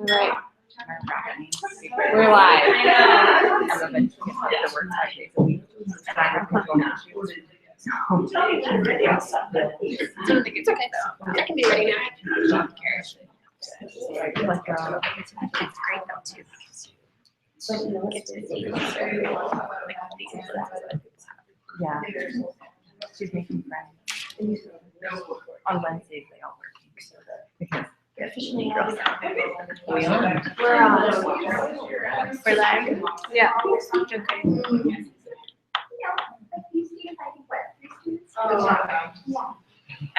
Right. We're live. I'm eventually going to work 5 days a week. And I have people now. It's okay. I can be ready now. Like, it's great though too. Yeah. She's making friends. On Wednesdays they all work. Because they're officially girls. We are. We're on. We're live. Yeah. Okay.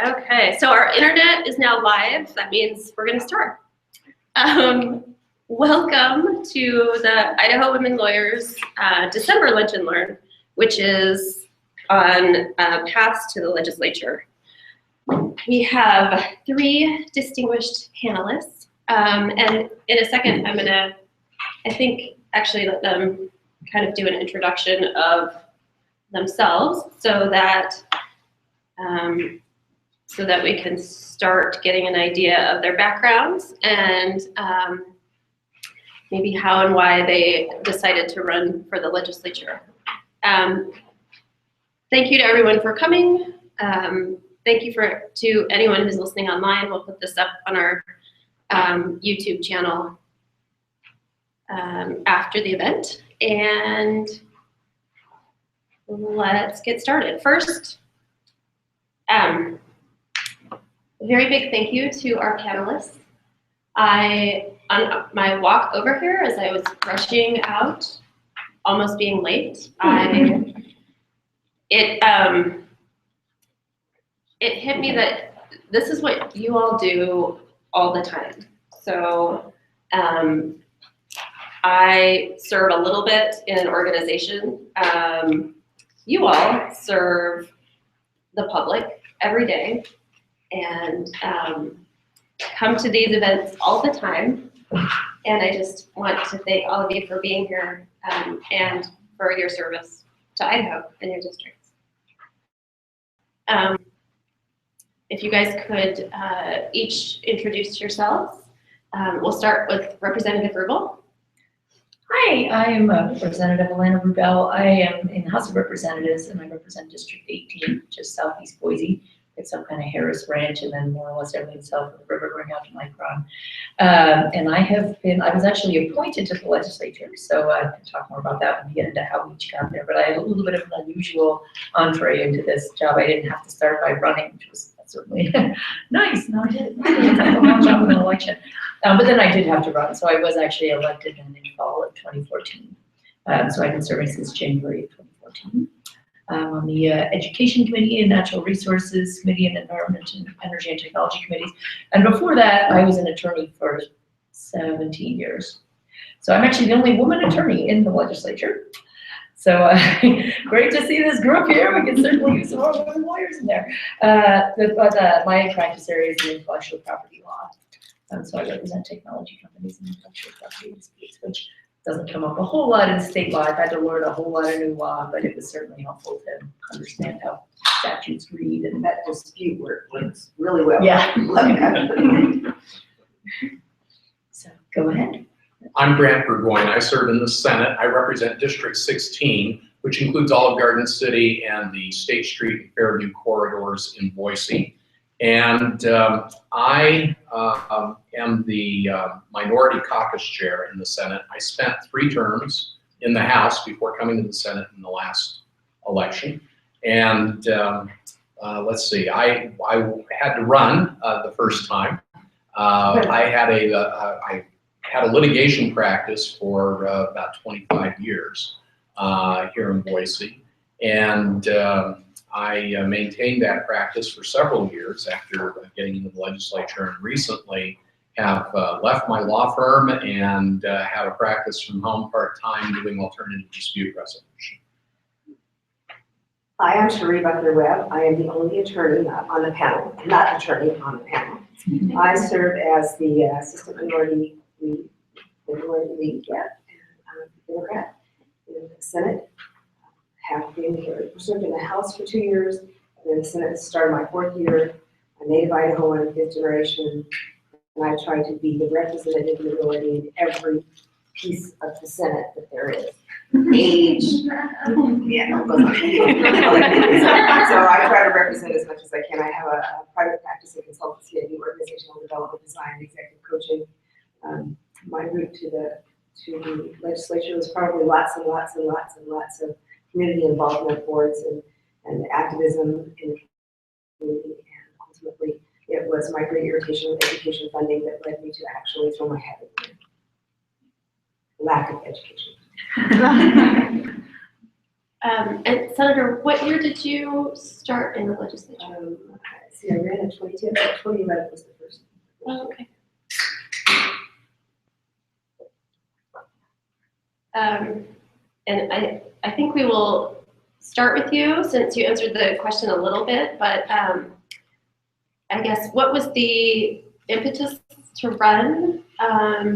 Okay, so our internet is now live. That means we're going to start. Welcome to the Idaho Women Lawyers December Lunch and Learn, which is on paths to the legislature. We have 3 distinguished panelists, and in a second I'm going to, I think, actually let them kind of do an introduction of themselves so that we can start getting an idea of their backgrounds and maybe how and why they decided to run for the legislature. Thank you to everyone for coming. Thank you to anyone who's listening online. We'll put this up on our YouTube channel after the event. And let's get started. First, a very big thank you to our panelists. On my walk over here, as I was rushing out, almost being late, it hit me that this is what you all do all the time. So I serve a little bit in an organization. You all serve the public every day and come to these events all the time. And I just want to thank all of you for being here and for your service to Idaho and your districts. If you guys could each introduce yourselves. We'll start with Representative Rubel. Hi, I am Representative Alana Rubel. I am in the House of Representatives and I represent District 18, just southeast Boise. It's some kind of Harris Ranch and then more or less everything south of the river going out to Micron. And I was actually appointed to the legislature, so I can talk more about that when we get into how we each got there. But I had a little bit of an unusual entree into this job. I didn't have to start by running, which was certainly nice. No, I didn't. A long job in an election. But then I did have to run, so I was actually elected in the fall of 2014. So I've been serving since January of 2014. On the Education Committee and Natural Resources Committee and Environment and Energy and Technology Committees. And before that, I was an attorney for 17 years. So I'm actually the only woman attorney in the legislature. So great to see this group here. We can certainly use some more women lawyers in there. My practice area is the intellectual property law. So I represent technology companies and intellectual property disputes, which doesn't come up a whole lot in state law. I've had to learn a whole lot of new law, but it was certainly helpful to understand how statutes read and that dispute works really well. Yeah. So go ahead. I'm Grant Burgoyne. I serve in the Senate. I represent District 16, which includes Olive Garden City and the State Street and Fairview corridors in Boise. And I am the minority caucus chair in the Senate. I spent 3 terms in the House before coming to the Senate in the last election. And let's see, I had to run the first time. I had a litigation practice for about 25 years here in Boise. And I maintained that practice for several years after getting into the legislature, and recently have left my law firm and have a practice from home part-time doing alternative dispute resolution. Hi, I'm Cherie Butler-Webb. I am the only attorney on the panel, not attorney on the panel. I serve as the assistant minority lead, Democrat in the Senate. Have been here, served in the House for 2 years, and in the Senate started my 4th year. A native Idahoan, 5th generation, And I try to be the representative minority in every piece of the Senate that there is. Age, yeah, no, it goes on. So I try to represent as much as I can. I have a private practice of consultancy. I do organizational development, design, executive coaching. My route to the legislature was probably lots and lots and lots and lots of community involvement boards and activism in the community. And ultimately, it was my great irritation with education funding that led me to actually throw my hat in there. Lack of education. And Senator, what year did you start in the legislature? See, I ran in 2010, so 2011 was the first. Oh, okay. And I think we will start with you since you answered the question a little bit, but I guess what was the impetus to run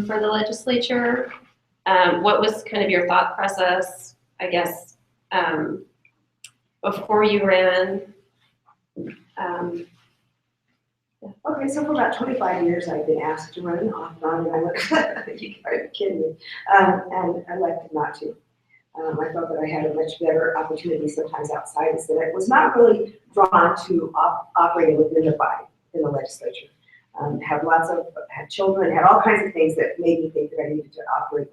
for the legislature? What was kind of your thought process, I guess, before you ran? Okay, so for about 25 years, I've been asked to run off and on, and I went, you gotta be kidding me. And I elected not to. I thought that I had a much better opportunity sometimes outside the Senate. Was not really drawn to operating within the body, in the legislature. Had children, had all kinds of things that made me think that I needed to operate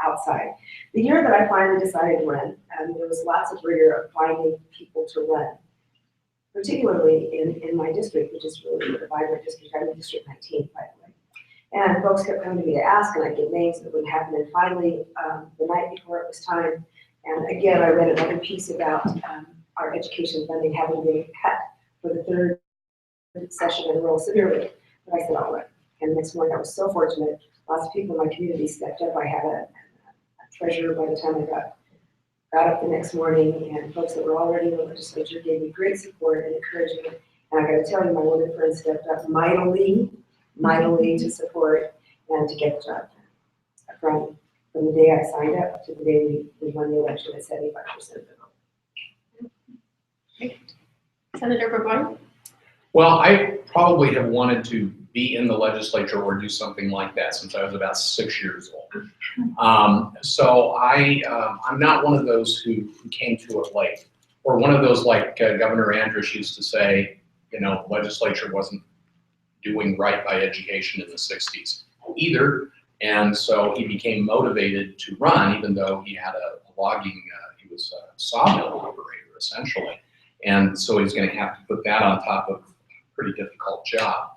outside. The year that I finally decided to run, there was lots of rigor of finding people to run, particularly in my district, which is really a vibrant district. I'm in District 19, by the way. And folks kept coming to me to ask, and I'd get names, and it wouldn't happen. And finally, the night before it was time, and again, I read another piece about our education funding having been cut for the third session in a row severely. But I said, all right. And the next morning, I was so fortunate. Lots of people in my community stepped up. I had a treasurer by the time I got up the next morning, and folks that were already in the legislature gave me great support and encouragement. And I got to tell you, my women friends stepped up mightily to support and to get the job done. From the day I signed up to the day we won the election at 75% of the vote. Senator Burgoyne? Well, I probably have wanted to be in the legislature or do something like that since I was about 6 years old. So I'm not one of those who came to it late, or one of those like Governor Andrus used to say, legislature wasn't doing right by education in the 60s either. And so he became motivated to run, even though he had a logging, he was a sawmill operator essentially. And so he's going to have to put that on top of a pretty difficult job.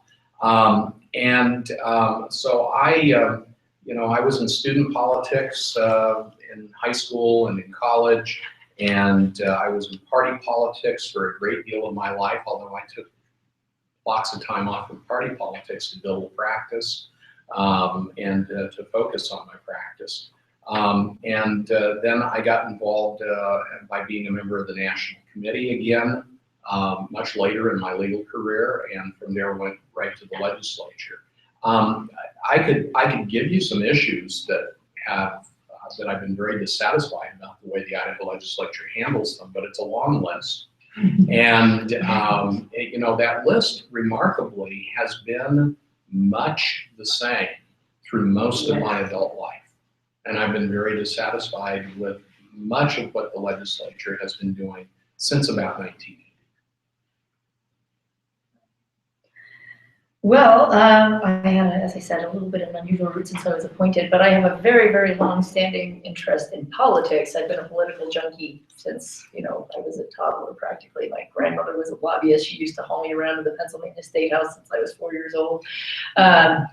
So I was in student politics in high school and in college, and I was in party politics for a great deal of my life, although I took lots of time off of party politics to build practice and to focus on my practice. Then I got involved by being a member of the National Committee again, much later in my legal career, and from there went right to the legislature. I could give you some issues that I've been very dissatisfied about the way the Idaho legislature handles them, but it's a long list. And that list remarkably has been much the same through most of my adult life. And I've been very dissatisfied with much of what the legislature has been doing since about 1980. Well, I had, as I said, a little bit of an unusual route since I was appointed, but I have a very, very long-standing interest in politics. I've been a political junkie since, I was a toddler practically. My grandmother was a lobbyist. She used to haul me around to the Pennsylvania State House since I was 4 years old. Then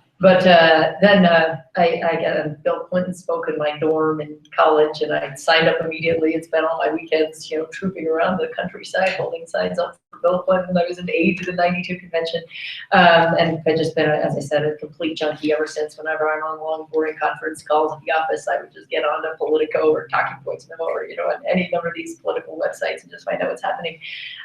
Bill Clinton spoke in my dorm in college, and I signed up immediately and spent all my weekends, trooping around the countryside, holding signs up for Bill Clinton. I was an aide to the '92 convention, and I've just been, as I said, a complete junkie ever since. Whenever I'm on long, boring conference calls at the office, I would just get on to Politico or Talking Points Memo or on any number of these political websites and just find out what's happening.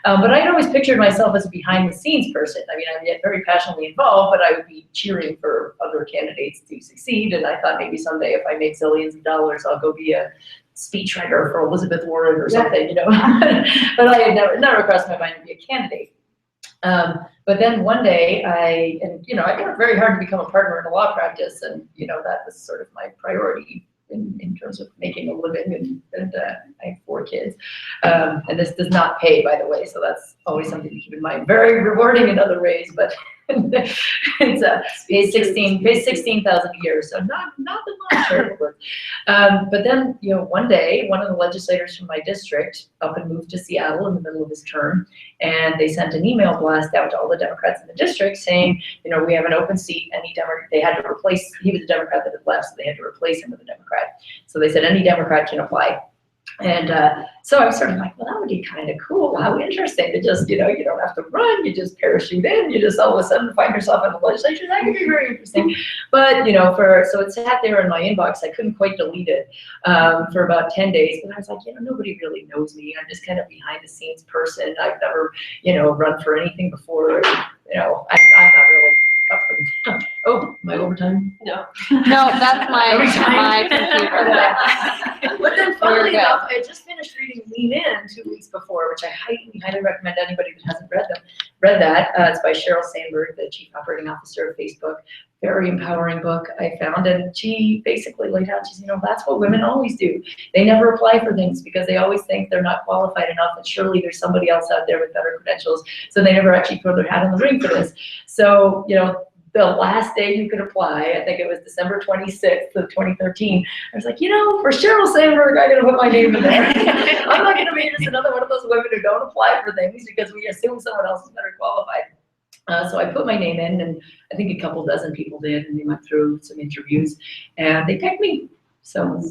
But I'd always pictured myself as a behind-the-scenes person. I mean, I'm very passionately involved, but I would be cheering for other candidates to succeed, and I thought maybe someday if I make zillions of dollars, I'll go be a speechwriter for Elizabeth Warren or something, But I had never crossed my mind to be a candidate. But then one day I worked very hard to become a partner in a law practice, and that was sort of my priority in terms of making a living, and I have 4 kids. And this does not pay, by the way, so that's always something to keep in mind. Very rewarding in other ways, but it's pays 16,000 a year, so not the monetary work. But then one day, one of the legislators from my district up and moved to Seattle in the middle of his term, and they sent an email blast out to all the Democrats in the district saying, we have an open seat. They had to replace. He was a Democrat that had left, so they had to replace him with a Democrat. So they said any Democrat can apply. And so I was sort of like, well, that would be kind of cool. How interesting to just, you don't have to run, you just parachute in, you just all of a sudden find yourself in the legislature. That could be very interesting. But, so it sat there in my inbox. I couldn't quite delete it for about 10 days. But I was like, nobody really knows me. I'm just kind of behind the scenes person. I've never, run for anything before. I'm not really up for the, oh, my overtime? No. No, that's my computer. But then funnily enough, I just finished reading Lean In 2 weeks before, which I highly recommend anybody that hasn't read that. It's by Sheryl Sandberg, the Chief Operating Officer of Facebook. Very empowering book I found, and she basically laid out, she said, that's what women always do. They never apply for things because they always think they're not qualified enough, and surely there's somebody else out there with better credentials, so they never actually throw their hat in the ring for this. So, the last day you could apply, I think it was December 26th of 2013, I was like, for Sheryl Sandberg, I'm going to put my name in there. I'm not going to be just another one of those women who don't apply for things because we assume someone else is better qualified. So I put my name in, and I think a couple dozen people did, and they went through some interviews, and they picked me. So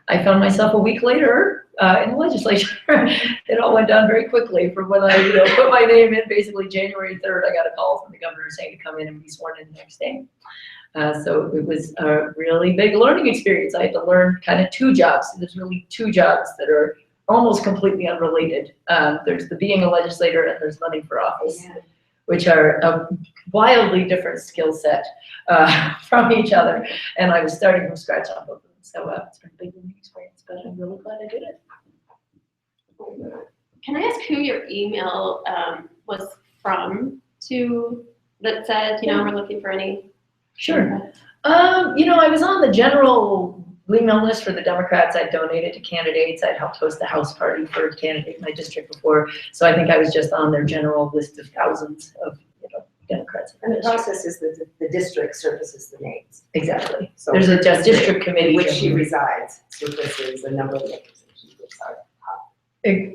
I found myself a week later in the legislature. It all went down very quickly from when I put my name in. Basically January 3rd, I got a call from the governor saying to come in and be sworn in the next day. So it was a really big learning experience. I had to learn kind of 2 jobs. There's really 2 jobs that are almost completely unrelated. There's the being a legislator, and there's running for office. Yeah. Which are a wildly different skill set from each other. And I was starting from scratch on both of them. So it's been a big learning experience, but I'm really glad I did it. Can I ask who your email was from that said, we're looking for any? Sure. I was on the general email list for the Democrats. I'd donated to candidates. I'd helped host the house party for a candidate in my district before. So I think I was just on their general list of thousands of Democrats. And the process is that the district surfaces the names. Exactly. So there's a district committee in which she resides. Surfaces a number of names and she resides.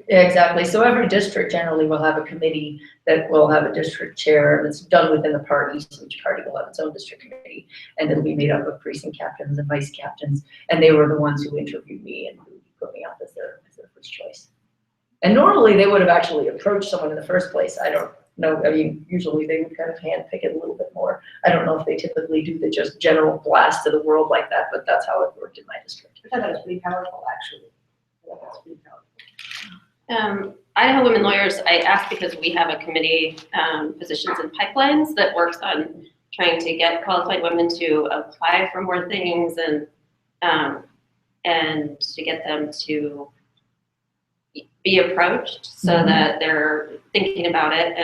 Exactly. So every district generally will have a committee that will have a district chair, and it's done within the party. So each party will have its own district committee, and it'll be made up of precinct captains and vice captains. And they were the ones who interviewed me and who put me up as their first choice. And normally they would have actually approached someone in the first place. I don't know. I mean, usually they would kind of handpick it a little bit more. I don't know if they typically do the just general blast to the world like that, but that's how it worked in my district. I thought that was pretty powerful, actually. That's pretty powerful. Idaho Women Lawyers, I asked because we have a committee, positions and pipelines, that works on trying to get qualified women to apply for more things and to get them to be approached so that they're thinking about it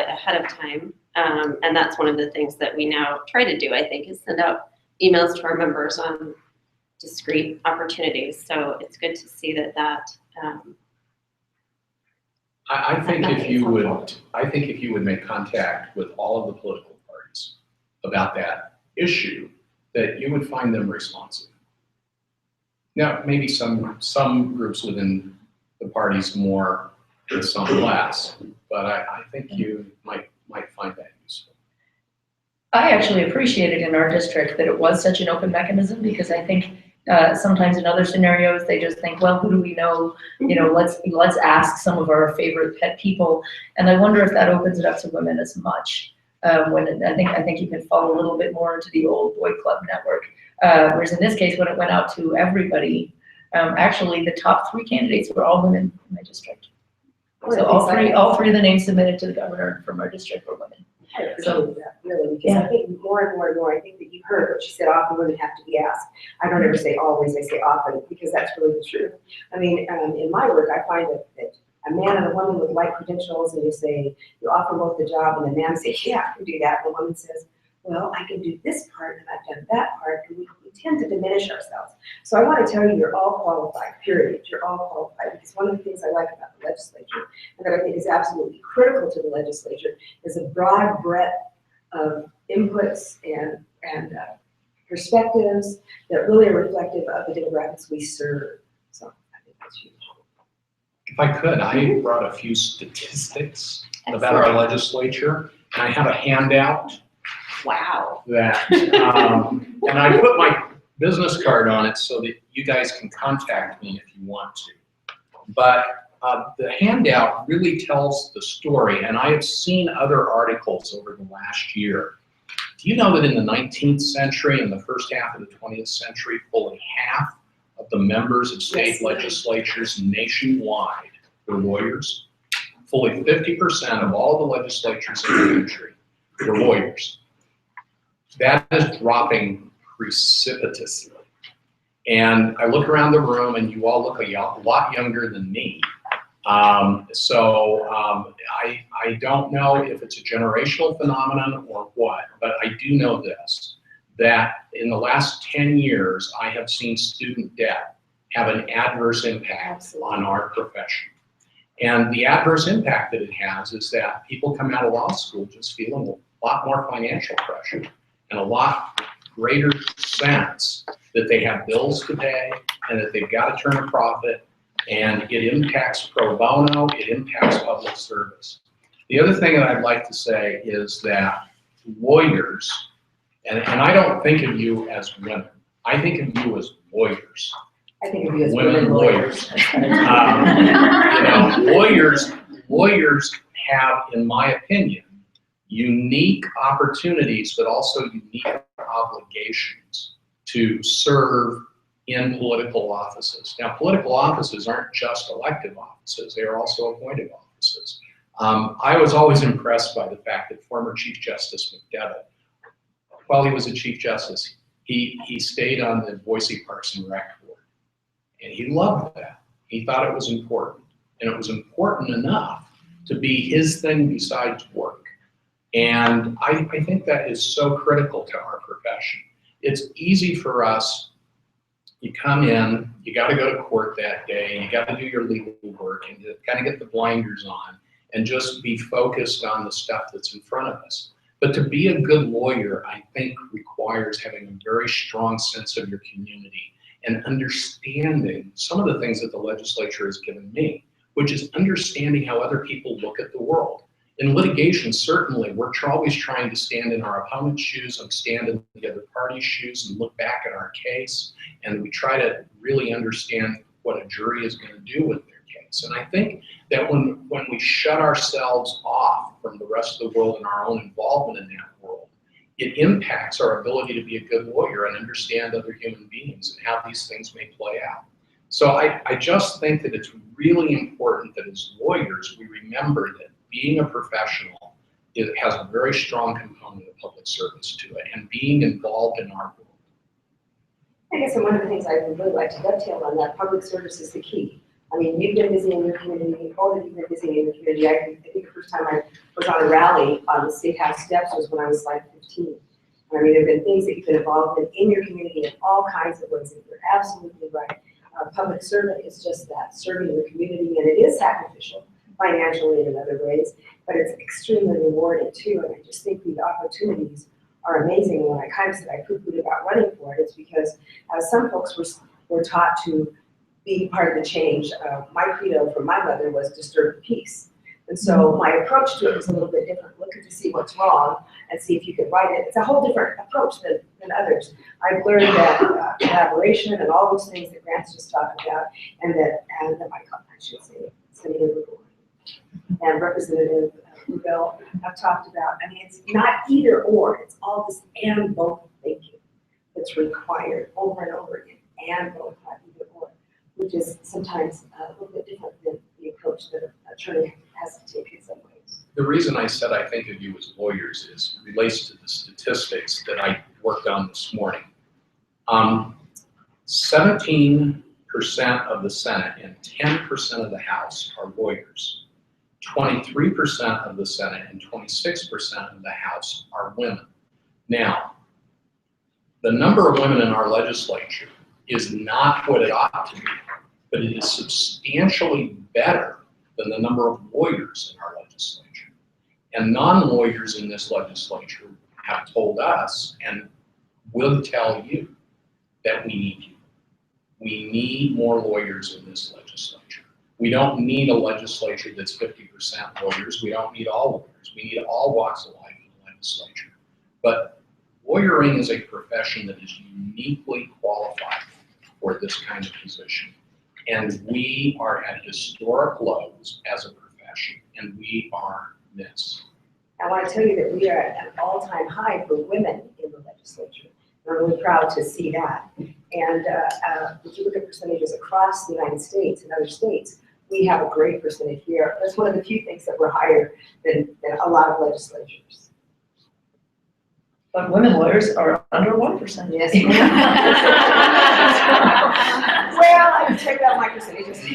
ahead of time. And that's one of the things that we now try to do, I think, is send out emails to our members on discrete opportunities. So it's good to see that I think if you would make contact with all of the political parties about that issue, that you would find them responsive. Now, maybe some groups within the parties more and some less, but I think you might find that useful. I actually appreciated in our district that it was such an open mechanism, because I think sometimes in other scenarios they just think, well, who do we know? Let's ask some of our favorite pet people, and I wonder if that opens it up to women as much. When I think you can fall a little bit more into the old boy club network, whereas in this case, when it went out to everybody, actually the top 3 candidates were all women in my district. So all three of the names submitted to the governor from our district were women. I appreciate that, really, because I think more and more, I think that you heard what she said, often women have to be asked. I don't ever say always, I say often, because that's really the truth. I mean, in my work, I find that a man and a woman with like credentials, and you offer both the job, and the man says, yeah, I can do that, and the woman says, well, I can do this part, and I've done that part, and we tend to diminish ourselves. So I want to tell you, you're all qualified, period. You're all qualified, because one of the things I like about the legislature, and that I think is absolutely critical to the legislature, is a broad breadth of inputs and perspectives that really are reflective of the demographics we serve. So I think that's huge. If I could, I brought a few statistics about our legislature, and I have a handout Wow. that, and I put my business card on it so that you guys can contact me if you want to. But the handout really tells the story, and I have seen other articles over the last year. Do you know that in the 19th century and the first half of the 20th century, fully half of the members of state legislatures nationwide were lawyers? Fully 50% of all the legislatures in the country were lawyers. That is dropping precipitously. And I look around the room, and you all look a lot younger than me. I don't know if it's a generational phenomenon or what, but I do know this, that in the last 10 years, I have seen student debt have an adverse impact on our profession. And the adverse impact that it has is that people come out of law school just feeling a lot more financial pressure and a lot greater sense that they have bills to pay and that they've got to turn a profit, and it impacts pro bono, it impacts public service. The other thing that I'd like to say is that lawyers, and I don't think of you as women, I think of you as lawyers. I think of you as Women lawyers. Lawyers have, in my opinion, unique opportunities, but also unique obligations to serve in political offices. Now, political offices aren't just elective offices, they are also appointed offices. I was always impressed by the fact that former Chief Justice McDevitt, while he was a Chief Justice, he stayed on the Boise Parks and Rec Board. And he loved that. He thought it was important. And it was important enough to be his thing besides work. And I think that is so critical to our profession. It's easy for us, you come in, you got to go to court that day, you got to do your legal work, and you kind of get the blinders on and just be focused on the stuff that's in front of us. But to be a good lawyer, I think, requires having a very strong sense of your community and understanding some of the things that the legislature has given me, which is understanding how other people look at the world. In litigation, certainly, we're always trying to stand in our opponent's shoes and stand in the other party's shoes and look back at our case, and we try to really understand what a jury is going to do with their case. And I think that when we shut ourselves off from the rest of the world and our own involvement in that world, it impacts our ability to be a good lawyer and understand other human beings and how these things may play out. So I just think that it's really important that as lawyers, we remember that being a professional, it has a very strong component of public service to it, and being involved in our world. I guess one of the things I would really like to dovetail on that, public service is the key. I mean, you've been busy in your community, both of you have been busy in your community. I think the first time I was on a rally on the State House steps was when I was like 15. I mean, there have been things that you've been involved in your community in all kinds of ways, and you're absolutely right. Public servant is just that, serving your community, and it is sacrificial financially and in other ways, but it's extremely rewarding too, and I just think the opportunities are amazing. And when I kind of said I poo-pooed about running for it, it's because some folks were taught to be part of the change. My credo from my mother was disturb the peace. And so my approach to it was a little bit different. Looking to see what's wrong and see if you could right it. It's a whole different approach than others. I've learned that collaboration and all those things that Grant's just talked about, and that I should say, Senator and Representative Rubel have talked about. I mean, it's not either or, it's all this and both thinking that's required over and over again, and both, not either or, which is sometimes a little bit different than the approach that an attorney has to take in some ways. The reason I said I think of you as lawyers is relates to the statistics that I worked on this morning. 17% of the Senate and 10% of the House are lawyers. 23% of the Senate and 26% of the House are women. Now, the number of women in our legislature is not what it ought to be, but it is substantially better than the number of lawyers in our legislature. And non-lawyers in this legislature have told us and will tell you that we need you. We need more lawyers in this legislature. We don't need a legislature that's 50% lawyers. We don't need all lawyers. We need all walks of life in the legislature. But lawyering is a profession that is uniquely qualified for this kind of position. And we are at historic lows as a profession, and we are missed. I want to tell you that we are at an all-time high for women in the legislature. I'm really proud to see that. And if you look at percentages across the United States and other states, we have a great percentage here. That's one of the few things that we're higher than a lot of legislatures. But women lawyers are under 1%. Yes. Well, I can check out my percentages. It's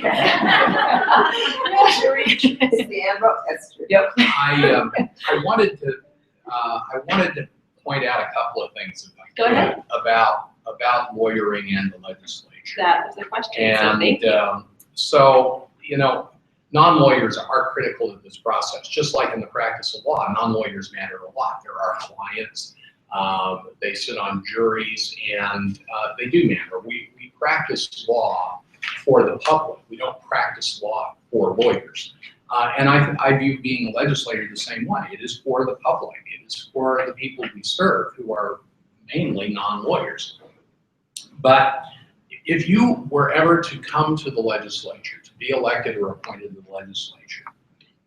the Ambrose, that's true. Yep. I wanted to point out a couple of things Go ahead. about lawyering and the legislature. That was the question, so thank you. And so, you know, non-lawyers are critical of this process. Just like in the practice of law, non-lawyers matter a lot. There are clients, they sit on juries, and they do matter. We practice law for the public. We don't practice law for lawyers. And I view being a legislator the same way. It is for the public. It is for the people we serve, who are mainly non-lawyers. But if you were ever to come to the legislature, to be elected or appointed to the legislature,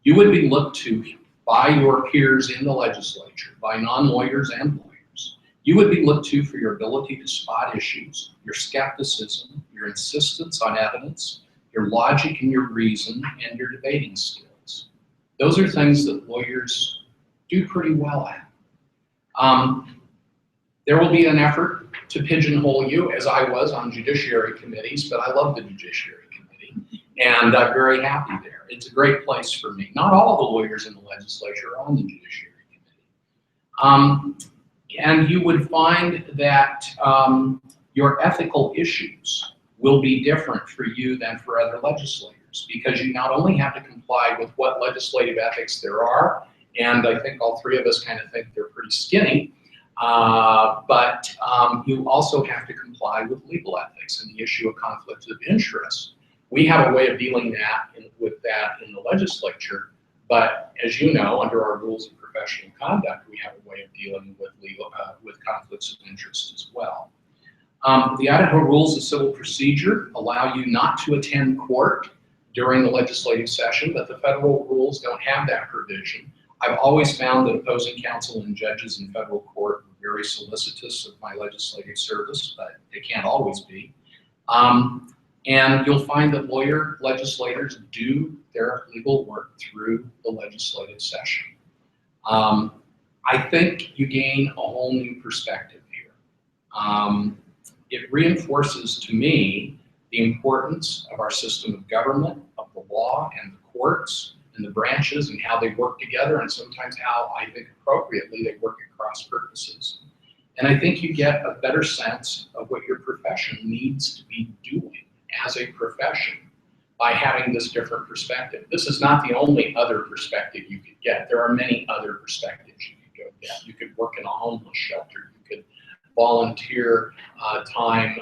you would be looked to by your peers in the legislature, by non-lawyers and lawyers. You would be looked to for your ability to spot issues, your skepticism, your insistence on evidence, your logic and your reason, and your debating skills. Those are things that lawyers do pretty well at. There will be an effort to pigeonhole you, as I was on judiciary committees, but I love the judiciary committee, and I'm very happy there. It's a great place for me. Not all the lawyers in the legislature are on the judiciary committee. And you would find that your ethical issues will be different for you than for other legislators, because you not only have to comply with what legislative ethics there are, and I think all three of us kind of think they're pretty skinny, but you also have to comply with legal ethics and the issue of conflicts of interest. We have a way of dealing with that in the legislature, but as you know, under our rules of professional conduct, we have a way of dealing with with conflicts of interest as well. The Idaho Rules of Civil Procedure allow you not to attend court during the legislative session, but the federal rules don't have that provision. I've always found that opposing counsel and judges in federal court are very solicitous of my legislative service, but they can't always be. And you'll find that legislators do their legal work through the legislative session. I think you gain a whole new perspective here. It reinforces to me the importance of our system of government, of the law and the courts and the branches and how they work together, and sometimes how, I think appropriately, they work at cross purposes. And I think you get a better sense of what your profession needs to be doing as a profession by having this different perspective. This is not the only other perspective you could get. There are many other perspectives you could go get. You could work in a homeless shelter. You could volunteer time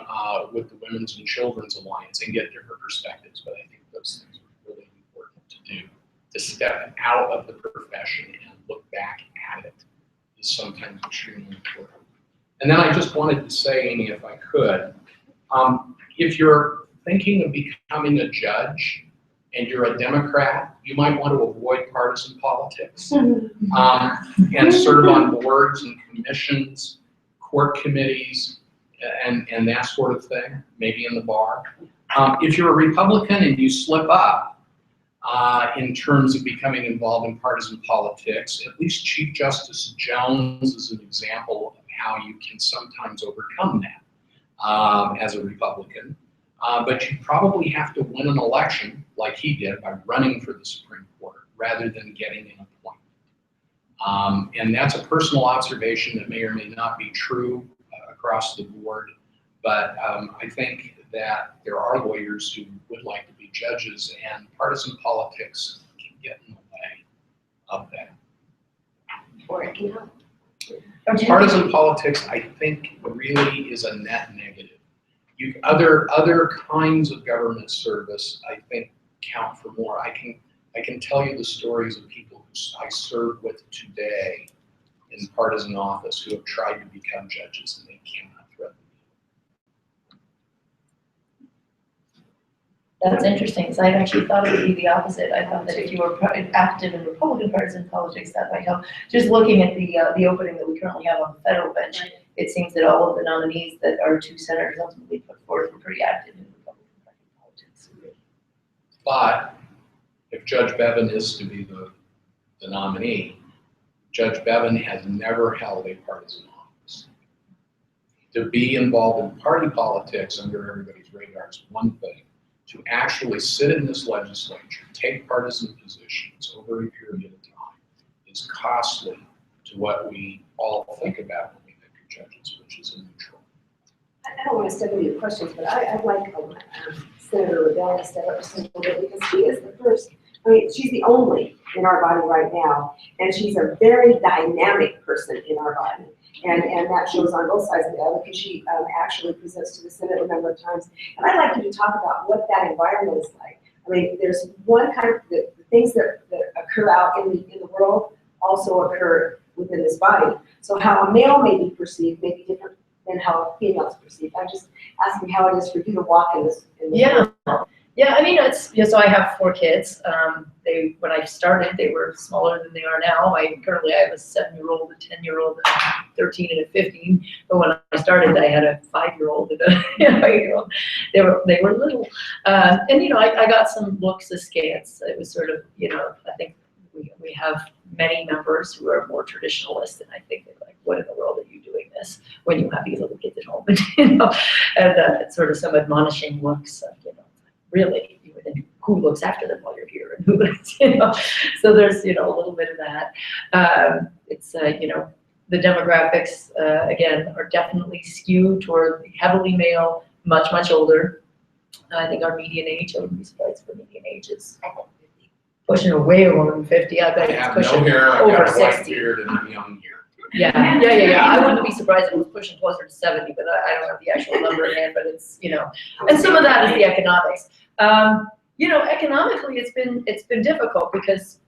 with the Women's and Children's Alliance and get different perspectives. But I think those things are really important to do. To step out of the profession and look back at it is sometimes extremely important. And then I just wanted to say, Amy, if I could, if you're thinking of becoming a judge and you're a Democrat, you might want to avoid partisan politics and serve on boards and commissions, court committees, and that sort of thing, maybe in the bar. If you're a Republican and you slip up in terms of becoming involved in partisan politics, at least Chief Justice Jones is an example of how you can sometimes overcome that as a Republican. But you probably have to win an election like he did by running for the Supreme Court rather than getting an appointment. And that's a personal observation that may or may not be true across the board. But I think that there are lawyers who would like to be judges, and partisan politics can get in the way of that. Or it can help. Partisan politics, I think, really is a net negative. Other kinds of government service, I think, count for more. I can tell you the stories of people who I serve with today in partisan office who have tried to become judges and they cannot threaten. That's interesting, because I actually thought it would be the opposite. I thought that if you were active in Republican partisan politics, that might help. Just looking at the opening that we currently have on the federal bench, it seems that all of the nominees that our two senators ultimately put forth were pretty active in Republican Party politics. But if Judge Bevan is to be the nominee, Judge Bevan has never held a partisan office. To be involved in party politics under everybody's radar is one thing. To actually sit in this legislature, take partisan positions over a period of time is costly to what we all think about when we think of judges, which is a neutral. I don't want to step into your questions, but I'd like Senator Rebell to step up just a little bit, because she is the first, I mean, she's the only in our body right now, and she's a very dynamic person in our body. And that shows on both sides of the aisle, because she actually presents to the Senate a number of times. And I'd like you to talk about what that environment is like. I mean, there's one kind of, the things that occur out in the world also occur within this body. So how a male may be perceived may be different than how a female is perceived. I'm just asking how it is for you to walk in this Yeah. World. Yeah, I mean, it's, so I have 4 kids. When I started, they were smaller than they are now. Currently I have a 7-year-old, a 10-year-old, a 13 and a 15. But when I started, I had a 5-year-old and a 8-year-old. They were little. And, I got some looks askance. It was sort of, I think we have many members who are more traditionalist, and I think they're like, what in the world are you doing this when you have these little kids at home? And sort of some admonishing looks of, really, who looks after them while you're here, and who, so there's, a little bit of that. It's, the demographics, again, are definitely skewed toward heavily male, much, much older. I think our median age, I wouldn't be surprised if the median age is pushing way over 50. I bet it's pushing over 60. Beard and I'm young here. Yeah. I wouldn't be surprised if it was pushing closer to 70, but I don't have the actual number in hand, but it's, and some of that is the economics. Economically it's been difficult because,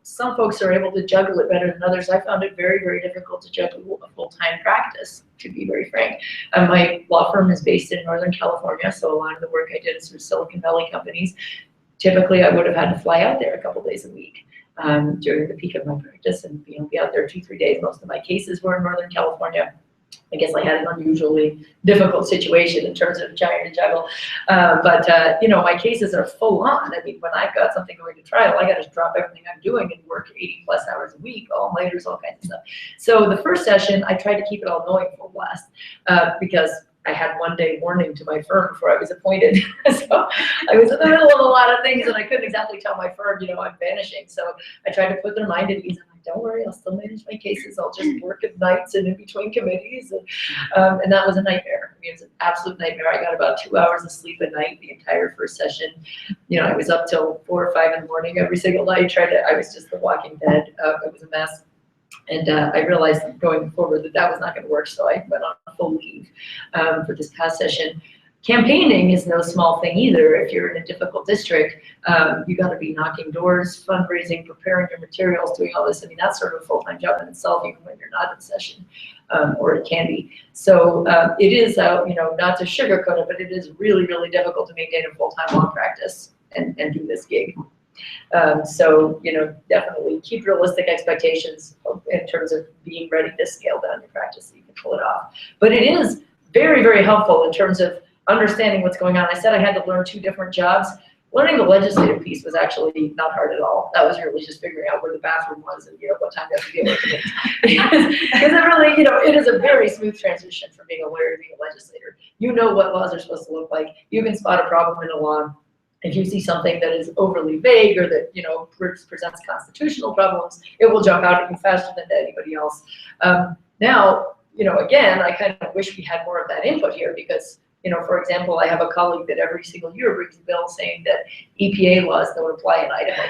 some folks are able to juggle it better than others. I found it very, very difficult to juggle a full-time practice, to be very frank. My law firm is based in Northern California, so a lot of the work I did is through Silicon Valley companies. Typically, I would have had to fly out there a couple days a week during the peak of my practice and be out there 2-3 days. Most of my cases were in Northern California. I guess I had an unusually difficult situation in terms of trying to juggle. But my cases are full on. I mean, when I've got something going to trial, I got to drop everything I'm doing and work 80+ hours a week, all-nighters, all kinds of stuff. So the first session, I tried to keep it all going full blast because I had 1-day warning to my firm before I was appointed. So I was in the middle of a lot of things and I couldn't exactly tell my firm, I'm vanishing. So I tried to put their mind at ease. I'm like, don't worry, I'll still manage my cases. I'll just work at nights and in between committees. And that was a nightmare. I mean, it was an absolute nightmare. I got about 2 hours of sleep a night the entire first session. I was up till 4 or 5 in the morning every single night. I was just the walking dead. It was a mess. And I realized going forward that was not going to work, so I went on full leave for this past session. Campaigning is no small thing either. If you're in a difficult district, you got to be knocking doors, fundraising, preparing your materials, doing all this. I mean, that's sort of a full-time job in itself, even when you're not in session, or it can be. So it is, not to sugarcoat it, but it is really, really difficult to maintain a full-time law practice and do this gig. So, definitely keep realistic expectations in terms of being ready to scale down your practice so you can pull it off. But it is very, very helpful in terms of understanding what's going on. I said I had to learn 2 different jobs. Learning the legislative piece was actually not hard at all. That was really just figuring out where the bathroom was and, what time you have to be able to meet. Because it really, it is a very smooth transition from being a lawyer to being a legislator. You know what laws are supposed to look like. You can spot a problem in a law. If you see something that is overly vague or that, presents constitutional problems, it will jump out at you faster than to anybody else. Now, again, I kind of wish we had more of that input here because, for example, I have a colleague that every single year brings a bill saying that EPA laws don't apply in Idaho.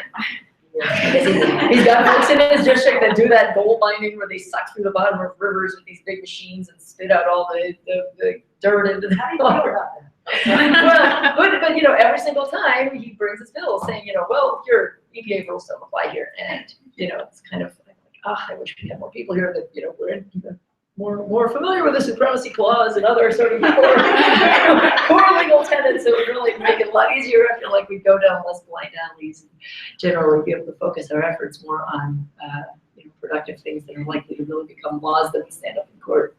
He's got folks in his district that do that gold mining where they suck through the bottom of rivers with these big machines and spit out all the dirt into the How do you feel about that? Well, but every single time he brings his bill saying, well, your EPA rules don't apply here. And, it's kind of like, I wish we had more people here that, were more familiar with the supremacy clause and other sort of core legal tenets that would really make it a lot easier. I feel like we'd go down less blind alleys and generally be able to focus our efforts more on productive things that are likely to really become laws that stand up in court.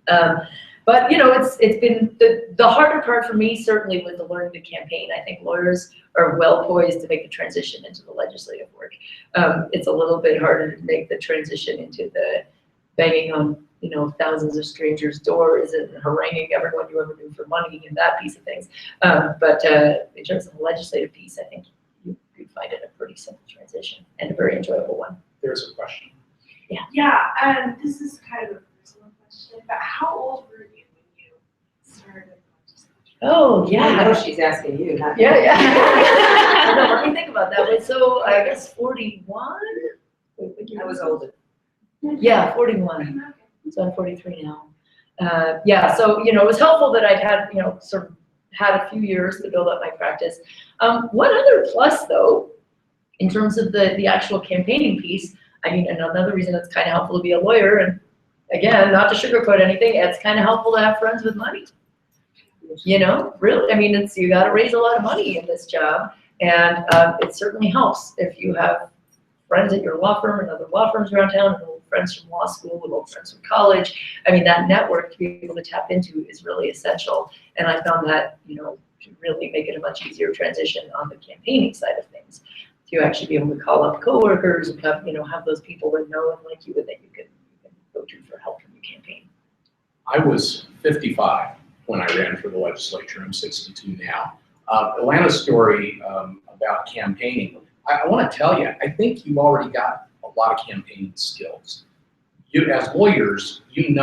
But it's been the harder part for me certainly was the learning to campaign. I think lawyers are well poised to make the transition into the legislative work. It's a little bit harder to make the transition into the banging on thousands of strangers' doors and haranguing everyone you ever knew for money and that piece of things. But in terms of the legislative piece, I think you'd find it a pretty simple transition and a very enjoyable one. There's a question. Yeah, this is kind of a personal question, but how old were you when you started legislature? Oh, yeah. I know she's asking you, not me. Yeah. I know, let me think about that. Wait, so I guess 41? I was older. Yeah, 41. So I'm 43 now. Yeah, so, it was helpful that I'd had, sort of had a few years to build up my practice. One other plus, though, in terms of the actual campaigning piece, and another reason it's kind of helpful to be a lawyer, and again, not to sugarcoat anything, it's kind of helpful to have friends with money. Really, you got to raise a lot of money in this job, and it certainly helps if you have friends at your law firm and other law firms around town, and old friends from law school, and old friends from college. That network to be able to tap into is really essential, and I found that, to really make it a much easier transition on the campaigning side of things. To actually be able to call up coworkers and have those people that know and like you and that you can go to for help in your campaign. I was 55 when I ran for the legislature. I'm 62 now. Alana's story about campaigning, I want to tell you, I think you've already got a lot of campaigning skills. You, as lawyers, you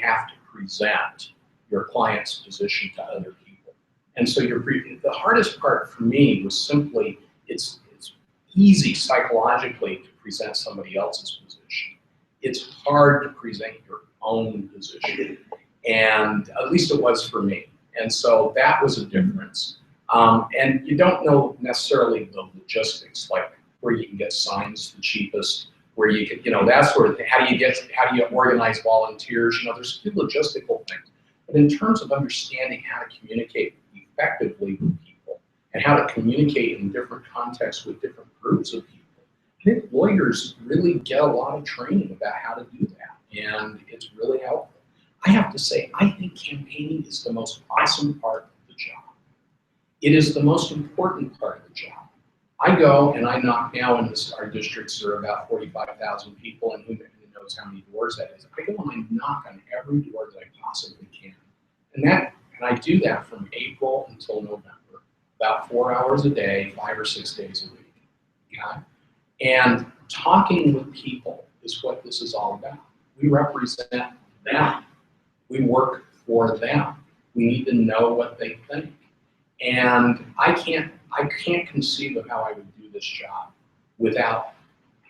have to present your client's position to other people. And so the hardest part for me was simply, it's easy psychologically to present somebody else's position. It's hard to present your own position. And at least it was for me. And so that was a difference. And you don't know necessarily the logistics, like where you can get signs the cheapest, where you can, that sort of thing. How do you organize volunteers? There's a few logistical things. But in terms of understanding how to communicate effectively with people and how to communicate in different contexts with different groups of people, I think lawyers really get a lot of training about how to do that. And it's really helpful. I have to say, I think campaigning is the most awesome part of the job. It is the most important part of the job. I go and I knock now in our districts are about 45,000 people, and who knows how many doors that is. I go and I knock on every door that I possibly can. And I do that from April until November, about 4 hours a day, 5 or 6 days a week. Okay? And talking with people is what this is all about. We represent them. We work for them. We need to know what they think. And I can't conceive of how I would do this job without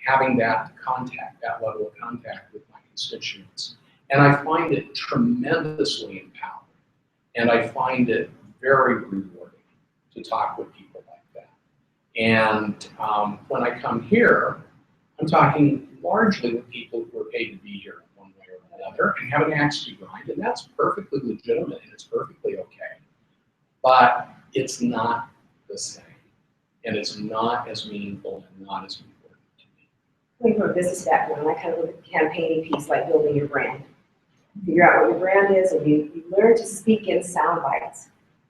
having that level of contact with my constituents. And I find it tremendously empowering. And I find it very rewarding to talk with people like that. And when I come here, I'm talking largely with people who are paid to be here one way or another and have an axe to grind, and that's perfectly legitimate and it's perfectly okay. But it's not the same, and it's not as meaningful and not as important to me. Coming from a business background, I kind of look at the campaigning piece like building your brand. Figure out what your brand is, and you learn to speak in sound bites.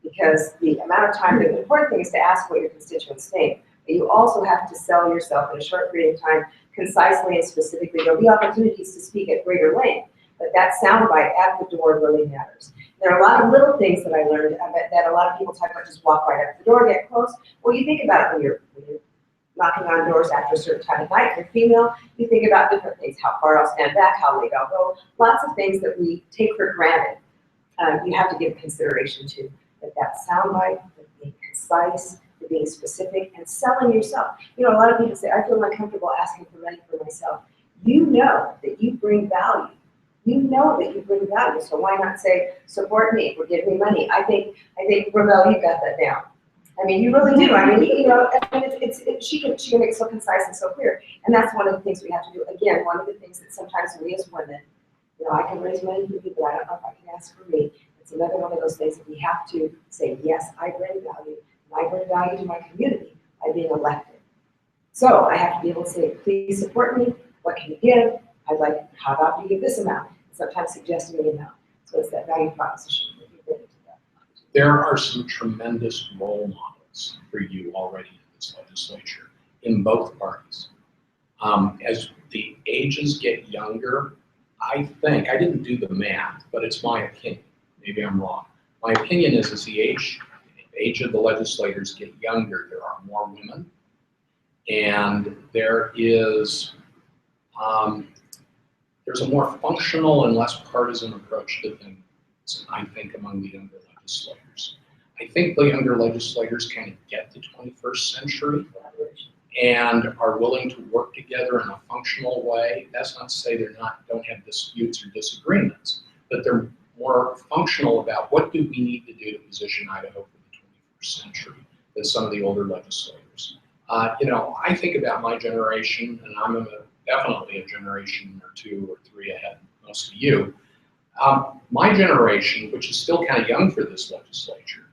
Because the amount of time, the important thing is to ask what your constituents think, but you also have to sell yourself in a short period of time, concisely and specifically. There'll be opportunities to speak at greater length, but that soundbite at the door really matters. There are a lot of little things that I learned that a lot of people talk about, just walk right up the door, get close. Well, you think about it when you're knocking on doors after a certain time of night. If you're female, you think about different things, how far I'll stand back, how late I'll go, lots of things that we take for granted. You have to give consideration to that soundbite, being concise, being specific, and selling yourself. You know, a lot of people say, I feel uncomfortable asking for money for myself. You know that you bring value. You know that you bring value, so why not say, support me, or give me money? I think, Ravel, you got that down. I mean, you really do. I mean, you know, I mean, she can make it so concise and so clear, and that's one of the things we have to do. Again, one of the things that sometimes we as women, you know, I can raise money for people, but I don't know if I can ask for me. It's another one of those things that we have to say, yes, I bring value, and I bring value to my community by being elected. So I have to be able to say, please support me. What can you give? I'd like, how about you give this amount? Sometimes suggesting the amount. So it's that value proposition. There are some tremendous role models for you already in this legislature, in both parties. As the ages get younger, I think, I didn't do the math, but it's my opinion. Maybe I'm wrong. My opinion is as the age of the legislators get younger, there are more women, and there is there's a more functional and less partisan approach to things, I think, among the younger legislators. I think the younger legislators kind of get the 21st century and are willing to work together in a functional way. That's not to say they don't have disputes or disagreements, but they're more functional about what do we need to do to position Idaho for the 21st century than some of the older legislators. You know, I think about my generation, and I'm definitely a generation or two or three ahead of most of you. My generation, which is still kind of young for this legislature,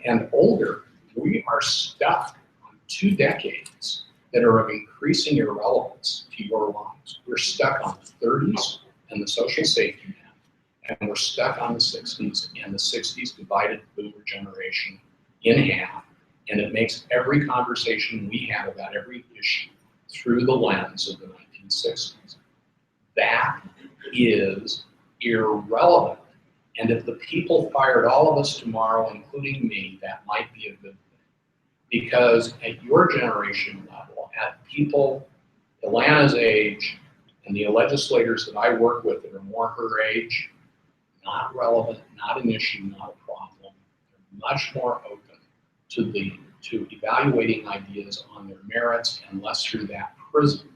and older, we are stuck on 2 decades that are of increasing irrelevance to your lives. We're stuck on the 30s and the social safety net, and we're stuck on the 60s, and the 60s divided the boomer generation in half, and it makes every conversation we have about every issue through the lens of the 1960s. That is irrelevant. And if the people fired all of us tomorrow, including me, that might be a good thing. Because at your generation level, at people Alana's age and the legislators that I work with that are more her age, not relevant, not an issue, not a problem. They're much more open to evaluating ideas on their merits and less through that prism.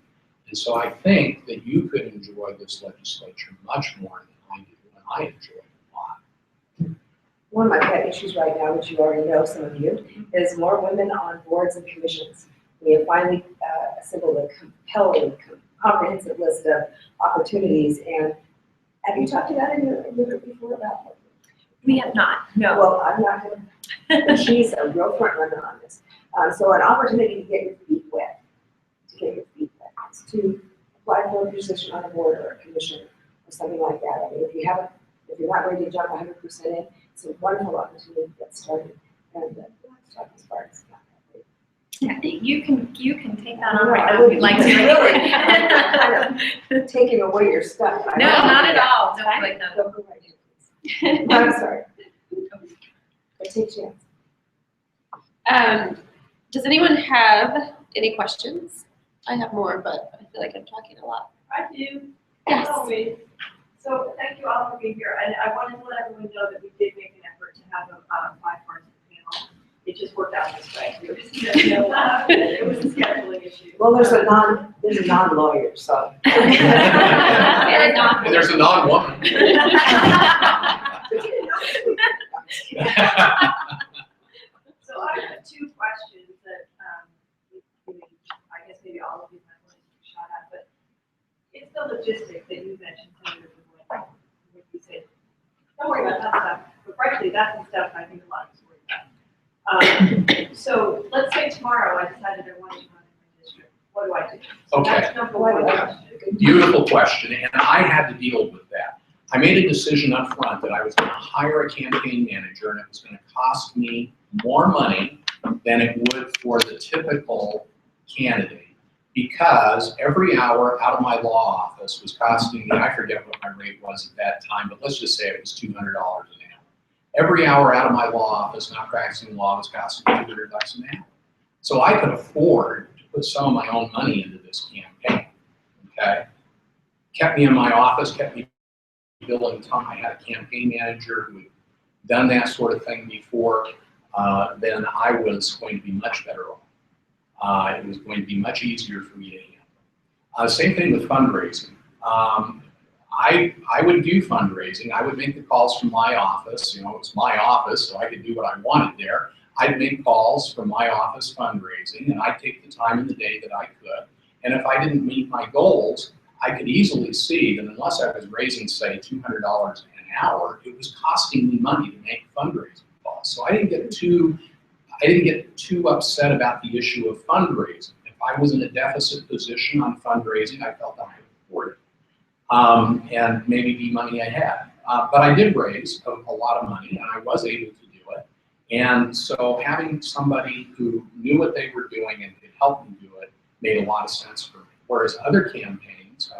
And so I think that you could enjoy this legislature much more than I do, and I enjoy it a lot. One of my pet issues right now, which you already know, some of you, is more women on boards and commissions. We have finally assembled a compelling, comprehensive list of opportunities. And have you talked about it in your group before about that? We have not, no. Well, I'm not going to. She's a real front runner on this. So an opportunity to get your feet wet, is to apply for a position on a board or a commission or something like that. I mean, if you're not ready to jump 100% in, it's a wonderful opportunity to get started. And let's talk as far as not that Yeah, you can take that I on know, right I now if you'd like to. really kind of taking away your stuff. No, not at all. Don't like that. Don't go right here, please. I'm sorry. But take a chance. Does anyone have any questions? I have more, but I feel like I'm talking a lot. I do. Yes. Always. So thank you all for being here. And I wanted to let everyone know that we did make an effort to have a bipartisan panel. It just worked out this way. It was a scheduling issue. Well, there's a non-lawyer, so. And there's a non-woman. So I have 2 questions that I guess maybe all of you might want to shot at, but it's the logistics that you mentioned, Senator DeWitt. You said, don't worry about that stuff, but frankly, that's the stuff I think a lot of us worry about. So let's say tomorrow I decided I wanted to run in my district. What do I do? So Okay. that's number 1 question. Beautiful question, and I had to deal with that. I made a decision up front that I was going to hire a campaign manager, and it was going to cost me more money than it would for the typical candidate, because every hour out of my law office was costing me, I forget what my rate was at that time, but let's just say it was $200 an hour. Every hour out of my law office not practicing law was costing me $200 an hour. So I could afford to put some of my own money into this campaign, okay? Kept me in my office, kept me billing time. I had a campaign manager who had done that sort of thing before. Then I was going to be much better off. It was going to be much easier for me to handle. Same thing with fundraising. I would do fundraising. I would make the calls from my office. You know, it was my office, so I could do what I wanted there. I'd make calls from my office fundraising, and I'd take the time in the day that I could. And if I didn't meet my goals, I could easily see that unless I was raising, say, $200 an hour, it was costing me money to make fundraising calls. So I didn't get too upset about the issue of fundraising. If I was in a deficit position on fundraising, I felt I could afford it, and maybe be money I had. But I did raise a lot of money, and I was able to do it. And so having somebody who knew what they were doing and could help me do it made a lot of sense for me. Whereas other campaigns,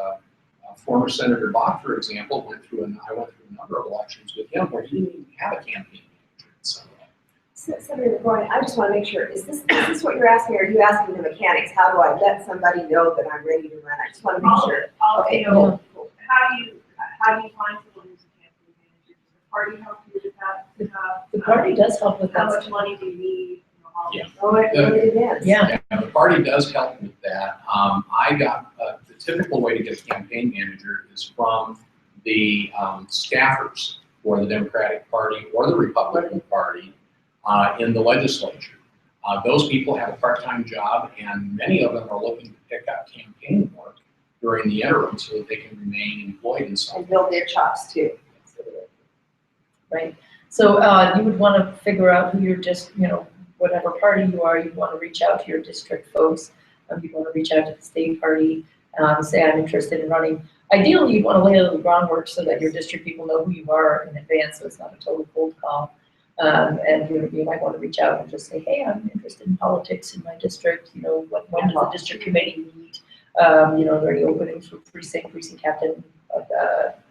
former Senator Bach, for example, I went through a number of elections with him where he didn't even have a campaign manager in some way. Senator McCoy, I just want to make sure, is this what you're asking, or are you asking the mechanics? How do I let somebody know that I'm ready to run? I just want to make sure. Okay, How do you find someone who's a campaign manager? Does the party help you with that? The party does help with How that. much money do you need? All Yeah. this. Oh, it really depends. Yeah. And the party does help with that. I got the typical way to get a campaign manager is from the staffers for the Democratic Party or the Republican Party in the legislature. Those people have a part-time job, and many of them are looking to pick up campaign work during the interim so that they can remain employed in some And build their chops too. Right. So you would want to figure out who you're just, whatever party you are, you'd want to reach out to your district folks. You'd want to reach out to the state party, say I'm interested in running. Ideally, you'd want to lay a little groundwork so that your district people know who you are in advance, so it's not a total cold call. And you might want to reach out and just say, hey, I'm interested in politics in my district. When does the district committee meet? Are there any openings for precinct captain,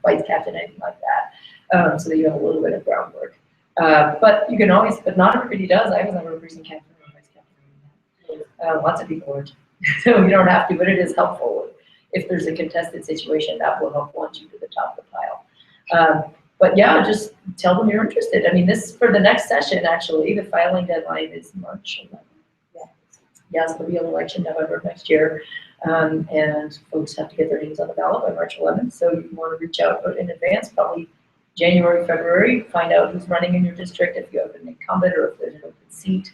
vice captain, anything like that? So that you have a little bit of groundwork. But you can always, but not everybody does. I was never a precinct captain or a vice captain. Lots of people aren't. So you don't have to, but it is helpful. If there's a contested situation, that will help launch you to the top of the pile. But yeah, just tell them you're interested. I mean, this for the next session, actually, the filing deadline is March 11th. Yeah, so there'll be an election November of next year. And folks have to get their names on the ballot by March 11th. So you want to reach out in advance, probably January, February, find out who's running in your district, if you have an incumbent or if there's an open seat,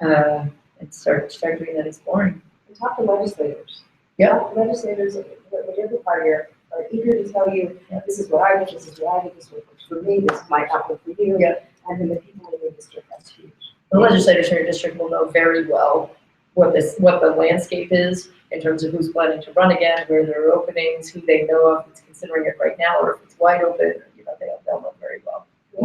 and start doing that exploring. And talk to legislators. Yeah. Legislators, whatever party are eager to tell you, this is what I did, this is what I did, this is what works for me, this might not work for you. Yeah. And then the people in your district, that's huge. The legislators in your district will know very well what the landscape is in terms of who's planning to run again, where there are openings, who they know of who's considering it right now, or if it's wide open. They'll know very well. The